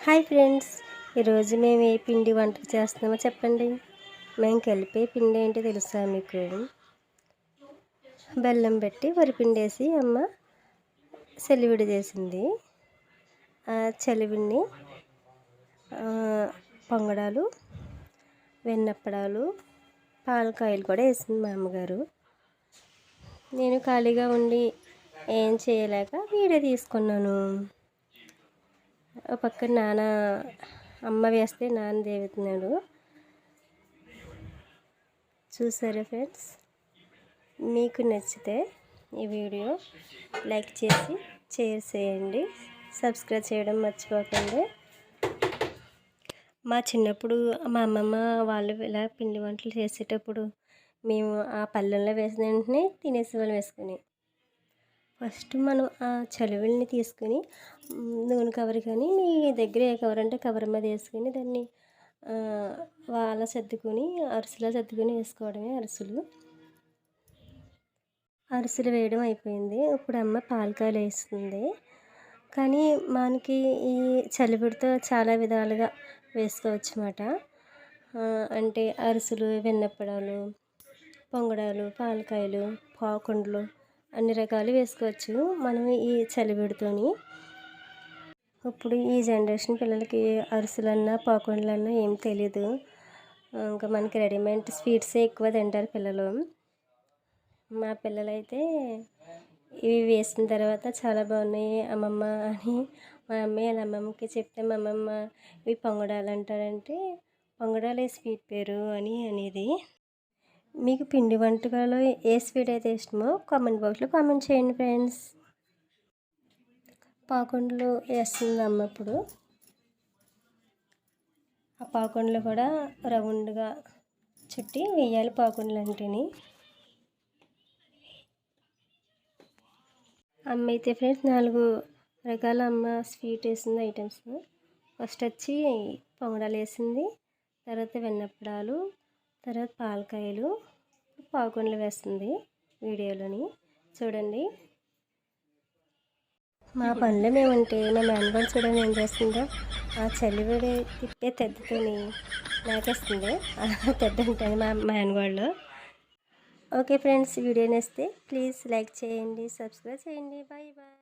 Hi friends, ఈరోజు మేము ఏ పిండి వంట చేస్తున్నామో చెప్పండి. మేము కలిపే పిండి ఏంటో తెలుసా మీకు? బెల్లం పెట్టి వరిపిండి వేసి అమ్మ చలివిడి చేసింది. ఆ చలివిడిని పొంగడాలు, వెన్నప్పడాలు, పాలకాయలు కూడా వేసింది మా అమ్మగారు. నేను ఖాళీగా ఉండి ఏం చేయలేక వీడియో తీసుకున్నాను. ఒక పక్క నాన్న అమ్మ వేస్తే నాన్న దేవుతున్నాడు. చూసారా ఫ్రెండ్స్? మీకు నచ్చితే ఈ వీడియో లైక్ చేసి షేర్ చేయండి, సబ్స్క్రైబ్ చేయడం మర్చిపోకండి. మా చిన్నప్పుడు మా అమ్మమ్మ వాళ్ళు ఇలా పిండి వంటలు చేసేటప్పుడు మేము ఆ పళ్ళెంలో వేసిన వెంటనే తినేసేవాళ్ళం వేసుకొని. ఫస్ట్ మనం ఆ చలివిడిని తీసుకుని నూనె కవర్ కానీ మీ దగ్గర ఏ కవర్ అంటే కవర్ మీద వేసుకుని దాన్ని అలా సర్దుకొని అరిసెలా సర్దుకొని వేసుకోవడమే అరిసెలు వేయడం అయిపోయింది. ఇప్పుడు అమ్మ పాలకాయలు వేస్తుంది. కానీ మనకి ఈ చలివిడితో చాలా విధాలుగా వేసుకోవచ్చు అన్నమాట. అంటే అరిసెలు, వెన్నప్పడాలు, పొంగడాలు, పాలకాయలు, పాకుండలు అన్ని రకాలు వేసుకోవచ్చు మనం ఈ చలివిడితోని. ఇప్పుడు ఈ జనరేషన్ పిల్లలకి అరిసెలన్నా పాకుండలన్నా ఏం తెలీదు. ఇంకా మనకి రెడీమేడ్ స్వీట్సే ఎక్కువ తింటారు పిల్లలు. మా పిల్లలైతే ఇవి వేసిన తర్వాత చాలా బాగున్నాయి అమ్మమ్మ అని మా అమ్మాయి వాళ్ళ అమ్మమ్మకి చెప్తే మా అమ్మమ్మ ఇవి పొంగడాలు అంటారంటే పొంగడాలే స్వీట్ పేరు అని అనేది. మీకు పిండి వంటకాలు ఏ స్వీట్ అయితే ఇష్టమో కామెంట్ బాక్స్లో కామెంట్ చేయండి ఫ్రెండ్స్. పాకుండలు వేస్తుంది అమ్మ. ఇప్పుడు ఆ పాకుండలు కూడా రౌండ్గా చుట్టి వేయాలి. పాకుండలు అంటేని అమ్మ అయితే ఫ్రెండ్స్ 4 రకాల అమ్మ స్వీట్ వేసింది ఐటమ్స్. ఫస్ట్ వచ్చి పొంగడాలు వేసింది, తర్వాత వెన్నప్పడాలు, తర్వాత పాలకాయలు, పాకుండలు వేస్తుంది. వీడియోలోని చూడండి. మా పనులు మేముంటే మా మేనగోడు చూడండి ఏం చేస్తుందో, ఆ చలివిడి తిప్పే తెద్దతోని నాకేస్తుంది. తెద్ద ఉంటుంది మా మేనగోళ్ళు. ఓకే ఫ్రెండ్స్, వీడియో నచ్చితే ప్లీజ్ లైక్ చేయండి, సబ్స్క్రైబ్ చేయండి. Bye bye.